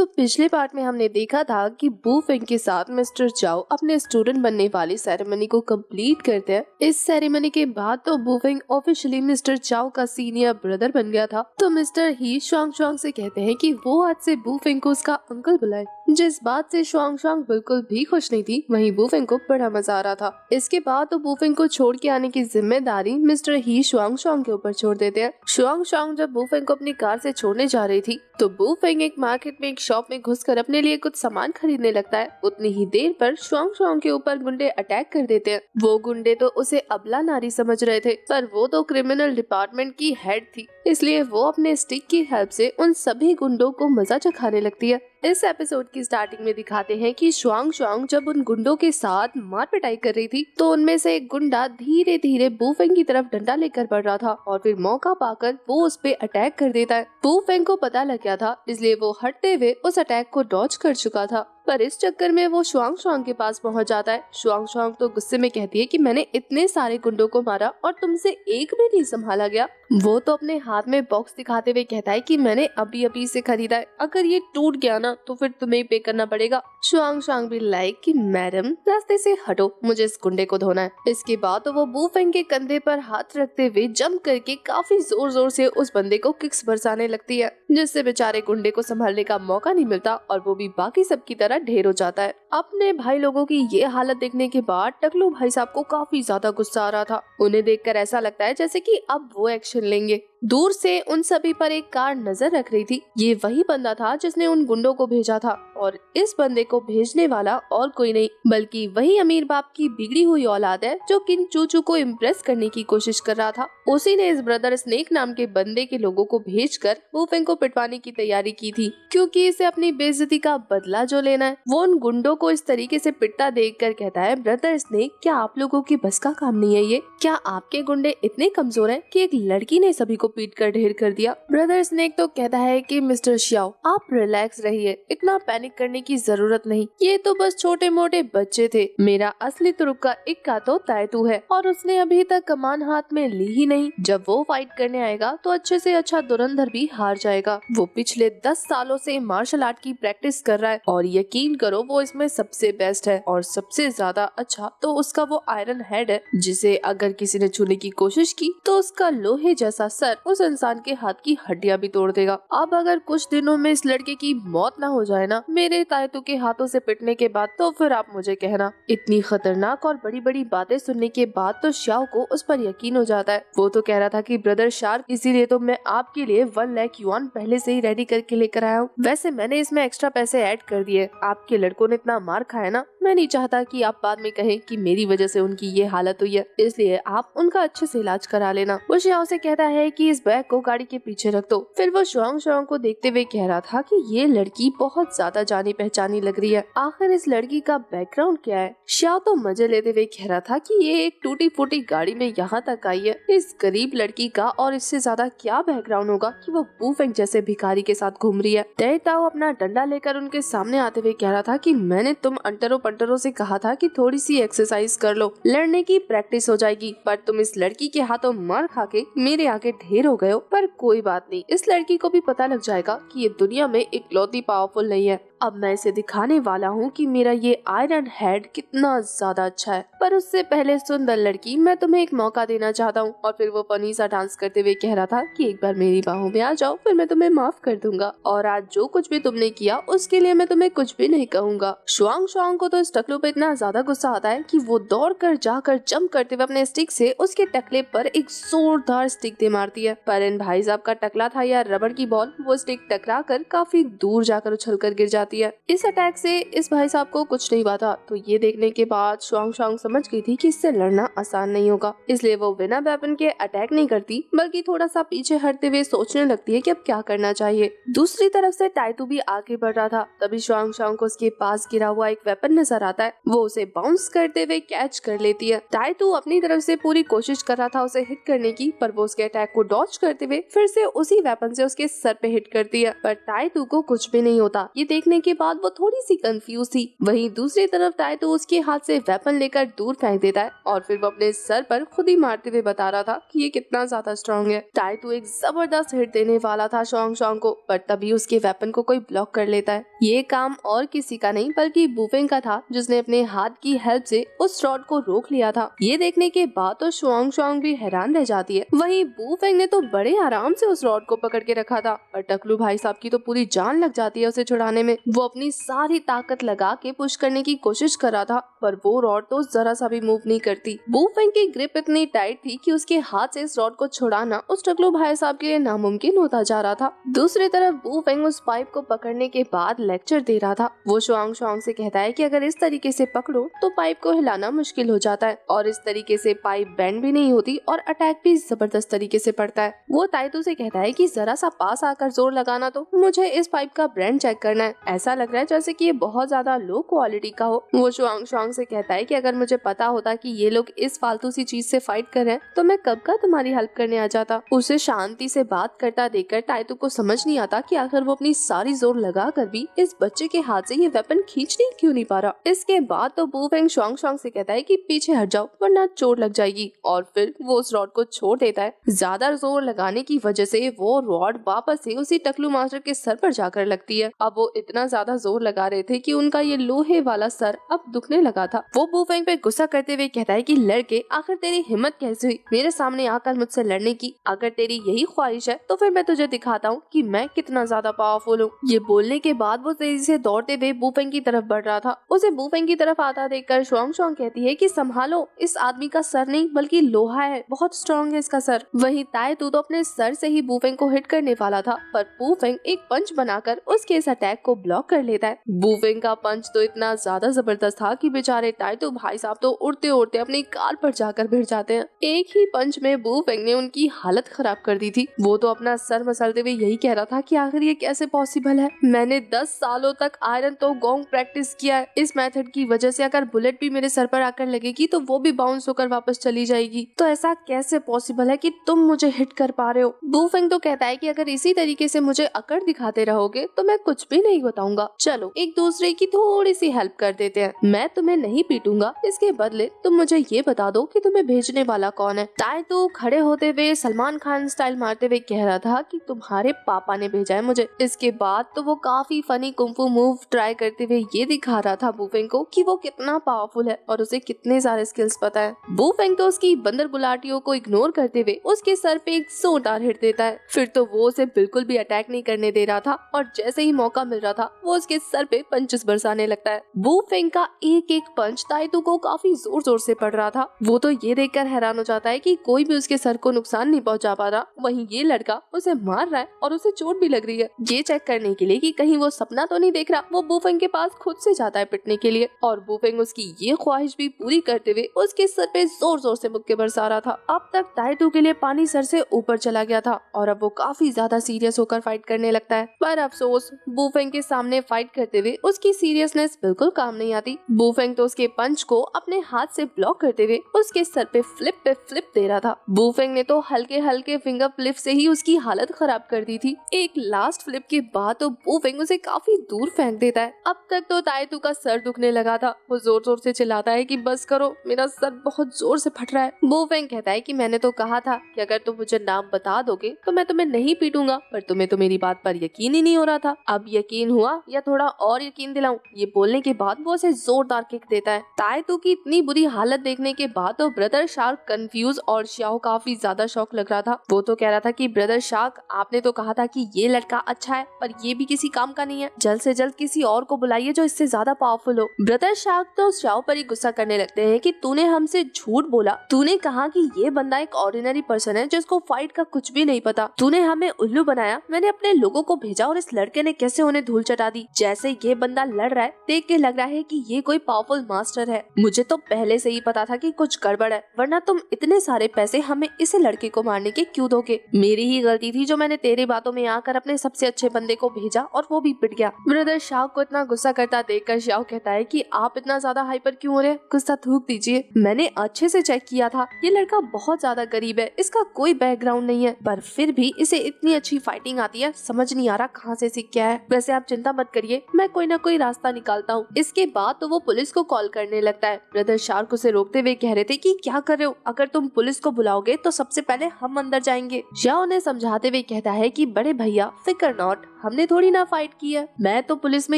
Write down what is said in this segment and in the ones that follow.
तो पिछले पार्ट में हमने देखा था कि बू फेंग के साथ मिस्टर चाओ अपने स्टूडेंट बनने वाली सेरेमनी को कंप्लीट करते हैं। इस सेरेमनी के बाद तो बू फेंग ऑफिशियली मिस्टर चाओ का सीनियर ब्रदर बन गया था। तो मिस्टर ही शुआंग शुआंग से कहते हैं कि वो आज से बू फेंग को उसका अंकल बुलाए। जिस बात से शुआंग शुआंग बिल्कुल भी खुश नहीं थी, वहीं बू फेंग को बड़ा मजा आ रहा था। इसके बाद तो बू फेंग को छोड़ के आने की जिम्मेदारी मिस्टर ही शुआंग शुआंग के ऊपर छोड़ देते हैं। शुआंग शुआंग जब बू फेंग को अपनी कार से छोड़ने जा रही थी तो बू फेंग एक मार्केट में एक शॉप में घुसकर अपने लिए कुछ सामान खरीदने लगता है। उतनी ही देर पर शुआंग शुआंग के ऊपर गुंडे अटैक कर देते हैं। वो गुंडे तो उसे अबला नारी समझ रहे थे, पर वो तो क्रिमिनल डिपार्टमेंट की हेड थी, इसलिए वो अपने स्टिक की हेल्प से उन सभी गुंडों को मजा चखाने लगती है। इस एपिसोड की स्टार्टिंग में दिखाते हैं कि शुआंग शुआंग जब उन गुंडों के साथ मार पिटाई कर रही थी तो उनमें से एक गुंडा धीरे धीरे बू फेंग की तरफ डंडा लेकर बढ़ रहा था और फिर मौका पाकर वो उस पे अटैक कर देता है। बू फेंग को पता लग गया था, इसलिए वो हटते हुए उस अटैक को डॉज कर चुका था, पर इस चक्कर में वो शुआंग शुआंग के पास पहुंच जाता है। शुआंग शुआंग तो गुस्से में कहती है कि मैंने इतने सारे गुंडों को मारा और तुमसे एक भी नहीं संभाला गया। वो तो अपने हाथ में बॉक्स दिखाते हुए कहता है कि मैंने अभी अभी से खरीदा है, अगर ये टूट गया ना तो फिर तुम्हें पे करना पड़ेगा। शुआंग शुआंग भी लाइक कि मैडम रास्ते से हटो, मुझे इस गुंडे को धोना है। इसके बाद तो वो बू फेंग के कंधे पर हाथ रखते हुए जंप करके काफी जोर जोर से उस बंदे को किक्स बरसाने लगती है, जिससे बेचारे गुंडे को संभालने का मौका नहीं मिलता और वो भी बाकी सबकी तरह ढेर हो जाता है। अपने भाई लोगों की ये हालत देखने के बाद टकलू भाई साहब को काफी ज्यादा गुस्सा आ रहा था। उन्हें देखकर ऐसा लगता है जैसे कि अब वो एक्शन लेंगे। दूर से उन सभी पर एक कार नजर रख रही थी। ये वही बंदा था जिसने उन गुंडों को भेजा था और इस बंदे को भेजने वाला और कोई नहीं बल्कि वही अमीर बाप की बिगड़ी हुई औलाद है जो किन चूचू को इम्प्रेस करने की कोशिश कर रहा था। उसी ने इस ब्रदर स्नेक नाम के बंदे के लोगों को भेजकर बू फेंग को पिटवाने की तैयारी की थी, क्योंकि इसे अपनी बेइज्जती का बदला जो लेना है। वो उन गुंडों को इस तरीके से पिटता देखकर कहता है, ब्रदर स्नेक क्या आप लोगों की बस का काम नहीं है ये? क्या आपके गुंडे इतने कमजोर हैं कि एक लड़की ने सभी को पीट कर ढेर कर दिया? ब्रदर स्नेक तो कहता है कि मिस्टर शियाओ आप रिलैक्स रहिए, इतना पैनिक करने की जरूरत नहीं, ये तो बस छोटे मोटे बच्चे थे। मेरा असली तुरुप का इक्का तो तायतू है और उसने अभी तक कमान हाथ में ली ही नहीं। जब वो फाइट करने आएगा तो अच्छे से अच्छा धुरंधर भी हार जाएगा। वो पिछले 10 सालों से मार्शल आर्ट की प्रैक्टिस कर रहा है और यकीन करो वो इसमें सबसे बेस्ट है और सबसे ज्यादा अच्छा तो उसका वो आयरन हेड है, जिसे अगर किसी ने छूने की कोशिश की तो उसका लोहे जैसा सर उस इंसान के हाथ की हड्डियां भी तोड़ देगा। अब अगर कुछ दिनों में इस लड़के की मौत ना हो जाए ना मेरे तायतू के हाथों से पिटने के बाद, तो फिर आप मुझे कहना। इतनी खतरनाक और बड़ी बड़ी बातें सुनने के बाद तो शाओ को उस पर यकीन हो जाता है। वो तो कह रहा था कि ब्रदर शार्क, इसीलिए तो मैं आपके लिए 1 लाख युआन पहले से ही रेडी करके लेकर आया हूँ। वैसे मैंने इसमें एक्स्ट्रा पैसे ऐड कर दिए। आपके लड़कों ने इतना मार खाया ना, मैं नहीं चाहता कि आप बाद में कहें कि मेरी वजह से उनकी ये हालत हुई है, इसलिए आप उनका अच्छे से इलाज करा लेना। वो शाओ से कहता है कि इस बैग को गाड़ी के पीछे रख दो। फिर वो शुआंग शुआंग को देखते हुए कह रहा था कि ये लड़की बहुत ज्यादा जानी पहचानी लग रही है, आखिर इस लड़की का बैकग्राउंड क्या है? शाओ तो मजे लेते हुए कह रहा था कि ये एक टूटी फूटी गाड़ी में यहाँ तक आई है, इस गरीब लड़की का और इससे ज्यादा क्या बैकग्राउंड होगा कि वो बू फेंग जैसे भिखारी के साथ घूम रही है। तय ताओ अपना डंडा लेकर उनके सामने आते हुए कह रहा था कि मैंने तुम अंटरों पंटरों से कहा था कि थोड़ी सी एक्सरसाइज कर लो, लड़ने की प्रैक्टिस हो जाएगी, पर तुम इस लड़की के हाथों मार खा के मेरे आगे ढेर हो गए हो। पर कोई बात नहीं, इस लड़की को भी पता लग जाएगा कि ये दुनिया में इकलौती पावरफुल नहीं है। अब मैं इसे दिखाने वाला हूँ कि मेरा ये आयरन हेड कितना ज्यादा अच्छा है। पर उससे पहले सुंदर लड़की, मैं तुम्हें एक मौका देना चाहता हूँ। और फिर वो फनी सा डांस करते हुए कह रहा था कि एक बार मेरी बाहों में आ जाओ, फिर मैं तुम्हें माफ कर दूंगा और आज जो कुछ भी तुमने किया उसके लिए मैं तुम्हें कुछ भी नहीं कहूँगा। शुआंग शुआंग को तो इस टकलू पे इतना ज्यादा गुस्सा आता है कि वो दौड़ कर जाकर जंप करते हुए अपने स्टिक से उसके टकले पर एक जोरदार स्टिक दे मारती है। पर इन भाई साहब का टकला था या रबड़ की बॉल, वो स्टिक टकरा कर काफी दूर जाकर उछल कर गिर जाती है। इस अटैक से इस भाई साहब को कुछ नहीं हुआ था, तो ये देखने के बाद शुआंग शुआंग समझ गई थी कि इससे लड़ना आसान नहीं होगा, इसलिए वो बिना वेपन के अटैक नहीं करती बल्कि थोड़ा सा पीछे हटते हुए सोचने लगती है कि अब क्या करना चाहिए। दूसरी तरफ से तायतू भी आगे बढ़ रहा था। तभी शुआंग शुआंग को उसके पास गिरा हुआ एक वेपन नजर आता है। वो उसे बाउंस करते हुए कैच कर लेती है। तायतू अपनी तरफ से पूरी कोशिश कर रहा था उसे हिट करने की, पर वो उसके अटैक को डॉज करते हुए फिर से उसी वेपन से उसके सर पे हिट करती है, पर ताइतू को कुछ भी नहीं होता। ये देखने के बाद वो थोड़ी सी कंफ्यूज थी। वहीं दूसरी तरफ ताइतू उसके हाथ से वेपन लेकर दूर फेंक देता है और फिर वो अपने सर पर खुद ही मारते हुए बता रहा था कि ये कितना ज्यादा स्ट्रॉन्ग है। ताइतू एक जबरदस्त हिट देने वाला था शॉन्ग शॉन्ग को, पर तभी उसके वेपन को कोई ब्लॉक कर लेता है। ये काम और किसी का नहीं बल्कि वुफेंग का था, जिसने अपने हाथ की हेल्प से उस रॉड को रोक लिया था। ये देखने के बाद तो शॉन्ग शॉन्ग भी हैरान रह जाती है। वहीं वुफेंग ने तो बड़े आराम से उस रॉड को पकड़ के रखा था, पर टकलू भाई साहब की तो पूरी जान लग जाती है उसे छुड़ाने में। वो अपनी सारी ताकत लगा के पुश करने की कोशिश कर रहा था, पर वो रॉड तो जरा सा भी मूव नहीं करती। वुफेंग की ग्रिप इतनी टाइट थी कि उसके हाथ से इस रॉड को छुड़ाना उस टकलू भाई साहब के लिए नामुमकिन होता जा रहा था। दूसरी तरफ वुफेंग उस पाइप को पकड़ने के बाद लेक्चर दे रहा था। वो शुआंग शुआंग से कहता है कि अगर इस तरीके से पकड़ो तो पाइप को हिलाना मुश्किल हो जाता है, और इस तरीके से पाइप बेंड भी नहीं होती और अटैक भी जबरदस्त तरीके से पड़ता है। वो ताइतू से कहता है कि जरा सा पास आकर जोर लगाना, तो मुझे इस पाइप का ब्रांड चेक करना है। ऐसा लग रहा है जैसे कि ये बहुत ज्यादा लो क्वालिटी का हो। वो शुआंग शुआंग से कहता है कि अगर मुझे पता होता कि ये लोग इस फालतू सी चीज से फाइट कर रहे हैं तो मैं कब का तुम्हारी हेल्प करने आ जाता। उसे शांति से बात करता देखकर ताइतू को समझ नहीं आता कि आखिर वो अपनी सारी जोर लगा कर भी इस बच्चे के हाथ से ये वेपन खींचने क्यों नहीं पा रहा। इसके बाद तो वुफेंग शुआंग शुआंग से कहता है कि पीछे हट जाओ वरना चोट लग जाएगी, और फिर वो उस रॉड को छोड़ देता है। ज्यादा जोर लगाने की वजह से वो रॉड वापस से उसी टकलू मास्टर के सर पर जाकर लगती है। अब वो इतना ज्यादा जोर लगा रहे थे कि उनका ये लोहे वाला सर अब दुखने लगा था। वो वुफेंग पे गुस्सा करते हुए कहता है कि लड़के, आखिर तेरी हिम्मत कैसे हुई मेरे सामने आकर मुझसे लड़ने की? अगर तेरी यही ख्वाहिश है तो फिर मैं तुझे दिखाता हूँ कि मैं कितना ज्यादा पावरफुल हूँ। ये बोलने के बाद वो तेजी से दौड़ते हुए वुफेंग की तरफ बढ़ रहा था। उसे वुफेंग की तरफ आता देखकर शुआंग शुआंग कहती है कि संभालो, इस आदमी का सर नहीं बल्कि लोहा है, बहुत स्ट्रॉन्ग है इसका सर। वहीं ताइतू तो अपने सर से ही वुफेंग को हिट करने वाला था, पर वुफेंग एक पंच बनाकर उसके इस अटैक को ब्लॉक कर लेता है। वुफेंग का पंच तो इतना ज्यादा जबरदस्त था कि बेचारे ताइतू भाई साहब तो उड़ते उड़ते अपनी कार पर जाकर भिड़ जाते हैं। एक ही पंच में वुफेंग ने उनकी हालत खराब कर दी थी। वो तो अपना सर मसलते हुए यही कह रहा था कि आखिर ये कैसे पॉसिबल है। मैंने 10 सालों तक आयरन तो गोंग प्रैक्टिस किया है। इस मेथड की वजह से अगर बुलेट भी मेरे सर पर आकर लगेगी तो वो भी बाउंस होकर वापस चली जाएगी। तो ऐसा कैसे पॉसिबल है कि तुम मुझे हिट कर पा रहे हो? वुफेंग तो कहता है कि अगर इसी तरीके से मुझे अकड़ दिखाते रहोगे तो मैं कुछ भी नहीं बताऊंगा। चलो एक दूसरे की थोड़ी सी हेल्प कर देते हैं। मैं तुम्हें नहीं पीटूंगा, इसके बदले तुम मुझे ये बता दो कि तुम्हें भेजने वाला कौन है। ताइतू खड़े होते हुए सलमान खान स्टाइल मारते हुए कह रहा था कि तुम्हारे पापा ने भेजा है मुझे। इसके बाद तो वो काफी फनी कुंफू मूव ट्राई करते हुए ये दिखा रहा था वुफेंग को कि वो कितना पावरफुल है और उसे कितने सारे स्किल्स पता है। वुफेंग तो उसकी बंदर गुलाटियों को इग्नोर करते हुए उसके सर पे एक जोरदार हिट देता है। फिर तो वो उसे बिल्कुल भी अटैक नहीं करने दे रहा था और जैसे ही मौका मिल रहा था वो उसके सर पे पंचेस बरसाने लगता है। वुफेंग का एक एक पंच ताइतू को काफी जोर जोर से पड़ रहा था। वो तो ये देखकर हैरान हो जाता है कि कोई भी उसके सर को नुकसान नहीं पहुंचा पा रहा। वहीं ये लड़का उसे मार रहा है और उसे चोट भी लग रही है। ये चेक करने के लिए कि कहीं वो सपना तो नहीं देख रहा, वो वुफेंग के पास खुद से जाता है पिटने के लिए, और वुफेंग उसकी ये ख्वाहिश भी पूरी करते हुए उसके सर पे जोर जोर से मुक्के बरसा रहा था। अब तक ताइतू के लिए पानी सर से ऊपर चला गया था और अब वो काफी ज्यादा सीरियस होकर फाइट करने लगता है। पर अफसोस वुफेंग के सामने फाइट करते हुए उसकी सीरियसनेस बिल्कुल काम नहीं आती। वुफेंग तो उसके पंच को अपने हाथ से ब्लॉक करते हुए उसके सर पे फ्लिप दे रहा था। वुफेंग ने तो हल्के हल्के फिंगर फ्लिप से ही उसकी हालत खराब कर दी थी। एक लास्ट फ्लिप के बाद तो वुफेंग उसे काफी दूर फेंक देता है। अब तक तो ताइतू का सर दुखने लगा था। वो जोर जोर से चिल्लाता है कि बस करो, मेरा सर बहुत जोर से फट रहा है। वुफेंग कहता है कि मैंने तो कहा था कि अगर तुम मुझे नाम बता दोगे तो मैं तुम्हें नहीं पीटूंगा, पर तुम्हें तो मेरी बात पर यकीन ही नहीं हो रहा था। अब यकीन हुआ या थोड़ा और यकीन दिलाऊं? ये बोलने के बाद वो उसे जोरदार किक देता है। ताइतू की इतनी बुरी हालत देखने के बाद तो ब्रदर शार्क कंफ्यूज और श्याओ काफी ज्यादा शौक लग रहा था। वो तो कह रहा था कि ब्रदर शार्क, आपने तो कहा था कि ये लड़का अच्छा है पर ये भी किसी काम का नहीं है। जल्द से जल्द किसी और को बुलाइए जो इससे ज्यादा पावरफुल हो। ब्रदर शार्क तो श्याओ पर ही गुस्सा करने लगते हैं कि तूने हमसे झूठ बोला। तूने कहा कि ये बंदा एक ऑर्डिनरी पर्सन है जिसको फाइट का कुछ भी नहीं पता। तूने हमें उल्लू बनाया। मैंने अपने लोगों को भेजा और इस लड़के ने कैसे उन्हें धूल चटा दी। जैसे ये बंदा लड़ रहा है देख के लग रहा है कि ये कोई पावरफुल मास्टर है। मुझे तो पहले से ही पता था कि कुछ गड़बड़ है, वरना तुम इतने सारे पैसे हमें इस लड़के को मारने के क्यों दोगे? मेरी ही गलती थी जो मैंने तेरी बातों में आकर अपने सबसे अच्छे बंदे को भेजा और वो भी पिट गया। ब्रदर शाओ को इतना गुस्सा करता देखकर शाओ कहता है कि आप इतना ज्यादा हाइपर क्यों हो रहे हैं? गुस्सा थूक दीजिए। मैंने अच्छे से चेक किया था, ये लड़का बहुत ज्यादा गरीब है, इसका कोई बैकग्राउंड नहीं है, पर फिर भी इसे इतनी अच्छी फाइटिंग आती है, समझ नहीं आ रहा कहाँ से सीख क्या है। वैसे आप चिंता मत करिए, मैं कोई ना कोई रास्ता निकालता हूँ। इसके बाद तो वो पुलिस को कॉल करने लगता है। ब्रदर शार्क उसे रोकते हुए कह रहे थे कि क्या कर रहे हो, अगर तुम पुलिस को बुलाओगे तो सबसे पहले हम अंदर जाएंगे। शाओ उन्हें समझाते हुए कहता है कि बड़े भैया फिकर नॉट, हमने थोड़ी ना फाइट की है। मैं तो पुलिस में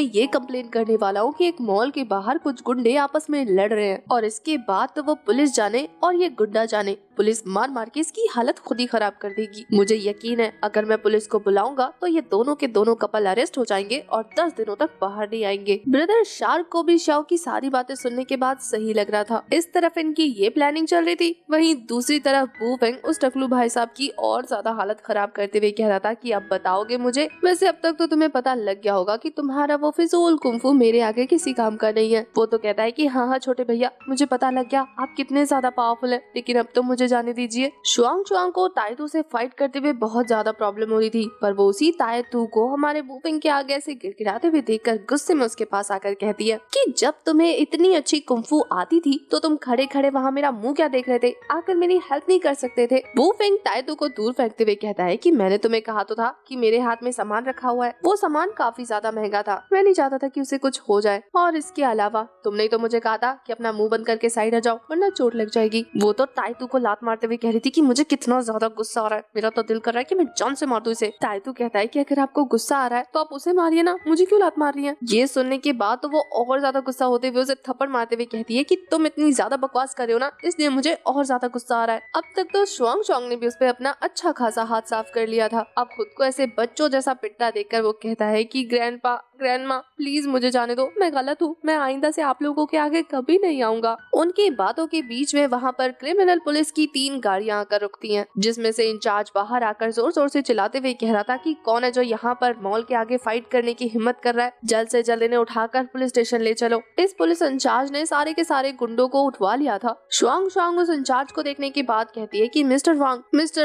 ये कंप्लेन करने वाला हूँ कि एक मॉल के बाहर कुछ गुंडे आपस में लड़ रहे हैं, और इसके बाद तो वो पुलिस जाने और ये गुंडा जाने, पुलिस मार मार के इसकी हालत खुद ही खराब कर देगी। मुझे यकीन है अगर मैं पुलिस को बुलाऊंगा तो ये दोनों के दोनों कपल अरेस्ट हो जाएंगे और 10 दिनों तक बाहर नहीं आएंगे। ब्रदर शार्क को भी शाओ की सारी बातें सुनने के बाद सही लग रहा था। इस तरफ इनकी ये प्लानिंग चल रही थी, वहीं दूसरी तरफ बू फेंग उस टकलू भाई साहब की और ज्यादा हालत खराब करते हुए कह रहा था कि अब बताओगे मुझे। वैसे अब तक तो तुम्हें पता लग गया होगा कि तुम्हारा वो फिजूल कुंफू मेरे आगे किसी काम का नहीं है। वो तो कहता है कि हाँ छोटे भैया, मुझे पता लग गया आप कितने ज्यादा पावरफुल है, लेकिन अब तो मुझे जाने दीजिए। शुआंग को ताइतू से फाइट करते हुए बहुत ज्यादा प्रॉब्लम हो रही थी, पर वो उसी ताइतू को हमारे बू फेंग के आगे ऐसे गिड़गिड़ाते हुए देखकर गुस्से में उसके पास आकर कहती है कि जब तुम्हें इतनी अच्छी कुंफू आती थी तो तुम खड़े खड़े वहाँ मेरा मुंह क्या देख रहे थे, आकर मेरी हेल्प नहीं कर सकते थे। बू फेंग ताइतू को दूर फेंकते हुए कहता है कि मैंने तुम्हें कहा तो था कि मेरे हाथ में सामान रखा हुआ है, वो सामान काफी ज्यादा महंगा था, मैं नहीं चाहता था कि उसे कुछ हो जाए, और इसके अलावा तुमने तो मुझे कहा था कि अपना मुंह बंद करके साइड आ जाओ वरना चोट लग जाएगी। वो तो ताइतू को लात मारते हुए कह रही थी कि मुझे कितना ज्यादा गुस्सा आ रहा है, मेरा तो दिल कर रहा है कि मैं जान से मार दूं इसे। ताइतू कहता है कि अगर आपको गुस्सा आ रहा है तो आप उसे मारिए ना, मुझे क्यों लात मार रही है। ये सुनने के बाद तो वो और ज्यादा गुस्सा होते हुए उसे थप्पड़ मारते हुए कहती है कि तुम इतनी ज्यादा बकवास कर रहे हो ना, इसलिए मुझे और ज्यादा गुस्सा आ रहा है। अब तक तो शुआंग ने भी उस पर अपना अच्छा खासा हाथ साफ कर लिया था, अब खुद को ऐसे बच्चों जैसा पिटता देखकर वो कहता है कि ग्रैंडमा प्लीज मुझे जाने दो, मैं गलत हूँ, मैं आइंदा से आप लोगों के आगे कभी नहीं आऊंगा। उनकी बातों के बीच में वहाँ पर क्रिमिनल पुलिस की 3 गाड़ियां आकर रुकती हैं, जिसमें से इंचार्ज बाहर आकर जोर जोर से चिल्लाते हुए कह रहा था कि कौन है जो यहाँ पर मॉल के आगे फाइट करने की हिम्मत कर रहा है, जल्द से जल्द इन्हें उठाकर पुलिस स्टेशन ले चलो। इस पुलिस इंचार्ज ने सारे के सारे गुंडों को उठवा लिया था। शुआंग उस इंचार्ज को देखने के बाद कहती है कि मिस्टर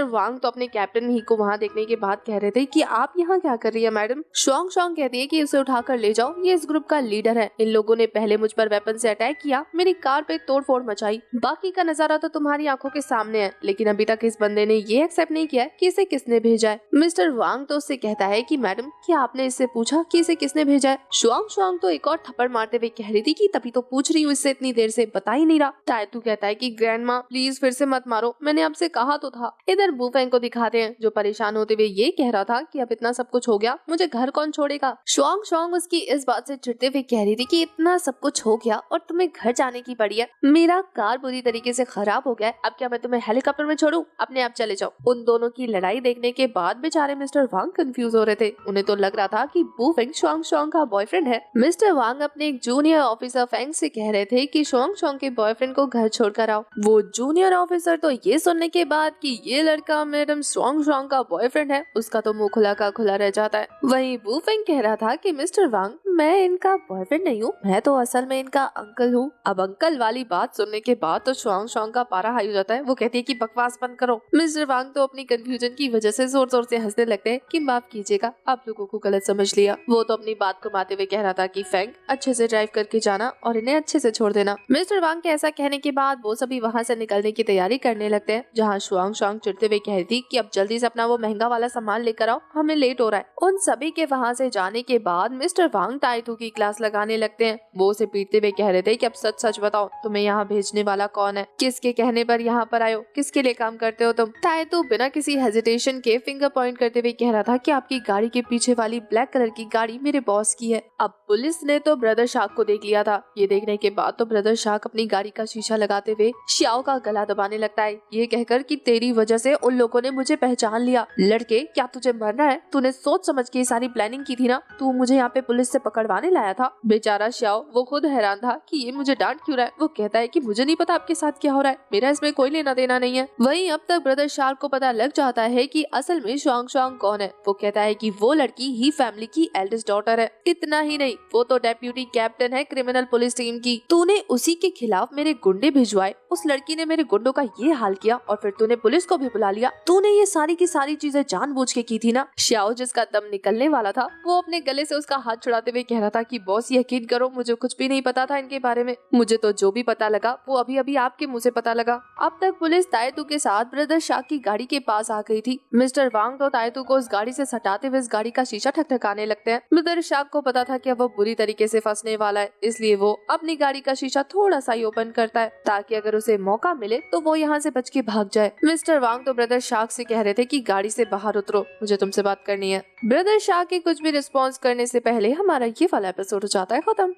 वांग तो अपने कैप्टन ही को वहाँ देखने के बाद कह रहे थे कि आप यहाँ क्या कर रही है मैडम। शुआंग कहती है कि उसे उठाकर ले जाओ, ये इस ग्रुप का लीडर है, इन लोगों ने पहले मुझ पर वेपन से अटैक किया, मेरी कार पे तोड़फोड़ मचाई, बाकी का नजारा तो तुम्हारी आंखों के सामने है, लेकिन अभी तक इस बंदे ने ये एक्सेप्ट नहीं किया कि इसे किसने भेजा है। मिस्टर वांग तो उससे कहता है कि मैडम क्या आपने इससे पूछा कि इसे किसने भेजा है। शुआंग तो एक और थप्पड़ मारते हुए कह रही थी कि तभी तो पूछ रही हूँ इससे इतनी देर से, बता ही नहीं रहा। ताइतू कहता है कि ग्रैंडमा प्लीज फिर से मत मारो, मैंने आपसे कहा तो था। इधर बू फेंग को दिखाते हैं जो परेशान होते हुए ये कह रहा था कि अब इतना सब कुछ हो गया, मुझे घर कौन छोड़ेगा। शुआंग उसकी इस बात से चिढ़ते हुए कह रही थी कि इतना सब कुछ हो गया और तुम्हें घर जाने की पड़ी है, मेरा कार बुरी तरीके से खराब हो गया है, अब क्या मैं तुम्हें हेलीकॉप्टर में छोड़ूं, अपने आप चले जाओ। उन दोनों की लड़ाई देखने के बाद बेचारे मिस्टर वांग कंफ्यूज हो रहे थे, उन्हें तो लग रहा था कि बू फेंग शुआंग का बॉयफ्रेंड है। मिस्टर वांग अपने एक जूनियर ऑफिसर फेंग से कह रहे थे कि शुआंग के बॉयफ्रेंड को घर छोड़कर आओ। वो जूनियर ऑफिसर तो ये सुनने के बाद कि ये लड़का मैडम शुआंग का बॉयफ्रेंड है, उसका तो मुंह खुला का खुला रह जाता है। वहीं बू फेंग कह रहा था कि मिस्टर वांग मैं इनका बॉयफ्रेंड नहीं हूँ, मैं तो असल में इनका अंकल हूँ। अब अंकल वाली बात सुनने के बाद तो शुआंग का पारा हाई हो जाता है, वो कहती है कि बकवास बंद करो। मिस्टर वांग तो अपनी कंफ्यूजन की वजह से जोर जोर से हंसने लगते हैं कि माफ कीजिएगा, आप लोगों को गलत समझ लिया। वो तो अपनी बात को घुमाते हुए कह रहा था कि फेंग अच्छे से ड्राइव करके जाना और इन्हें अच्छे से छोड़ देना। मिस्टर वांग के ऐसा कहने के बाद वो सभी वहाँ से निकलने की तैयारी करने लगते हैं, जहाँ शुआंग चिढ़ते हुए कह रही थी कि अब जल्दी से अपना वो महंगा वाला सामान लेकर आओ, हमें लेट हो रहा है। उन सभी के वहाँ से जाने के बाद मिस्टर वांग ताइतू की क्लास लगाने लगते हैं। वो उसे पीटते हुए कह रहे थे कि अब सच सच बताओ, तुम्हें यहाँ भेजने वाला कौन है, किसके कहने पर यहाँ पर आयो, किसके लिए काम करते हो तुम। ताइतू बिना किसी हेजिटेशन के फिंगर पॉइंट करते हुए कह रहा था कि आपकी गाड़ी के पीछे वाली ब्लैक कलर की गाड़ी मेरे बॉस की है। अब पुलिस ने तो ब्रदर शार्क को देख लिया था, ये देखने के बाद तो ब्रदर शार्क अपनी गाड़ी का शीशा लगाते हुए श्याओ का गला दबाने लगता है, ये कहकर कि तेरी वजह से उन लोगों ने मुझे पहचान लिया। लड़के क्या तुझे मरना है, तूने सोच समझ के सारी प्लानिंग की थी ना, तू मुझे यहाँ पे पुलिस से पकड़वाने लाया था। बेचारा श्याओ वो खुद हैरान था कि ये मुझे डांट क्यों रहा है। वो कहता है कि मुझे नहीं पता आपके साथ क्या हो रहा है, मेरा इसमें कोई लेना देना नहीं है। वहीं अब तक ब्रदर शार्क को पता लग जाता है कि असल में शुआंग कौन है। वो कहता है कि वो लड़की ही फैमिली की एल्डेस्ट डॉटर है। इतना ही नहीं, वो तो डेप्यूटी कैप्टन है क्रिमिनल पुलिस टीम की। तूने उसी के खिलाफ मेरे गुंडे भिजवाए, उस लड़की ने मेरे गुंडों का ये हाल किया और फिर तूने पुलिस को भी बुला लिया। तूने ये सारी की सारी चीजें जानबूझ के की थी ना। श्याओ जिसका दम निकलने वाला था वो अपने गले से उसका हाथ छुड़ाते हुए कह रहा था कि बॉस यकीन करो मुझे कुछ भी नहीं पता था इनके बारे में, मुझे तो जो भी पता लगा वो अभी अभी आपके मुंह से पता लगा। अब तक पुलिस तायतू के साथ ब्रदर शाह की गाड़ी के पास आ गई थी। मिस्टर वांग तो तायतू को उस गाड़ी से सटाते हुए इस गाड़ी का शीशा ठकठकाने लगते हैं। ब्रदर शाह को पता था कि अब वो बुरी तरीके से फंसने वाला है, इसलिए वो अपनी गाड़ी का शीशा थोड़ा सा ही ओपन करता है ताकि अगर उसे मौका मिले तो वो यहाँ से बच के भाग जाए। मिस्टर वांग तो ब्रदर शाह से कह रहे थे कि गाड़ी से बाहर उतरो, मुझे तुमसे बात करनी है। ब्रदर शाह के कुछ भी रिस्पॉन्स करने से पहले हमारा ये वाला एपिसोड हो जाता है खत्म।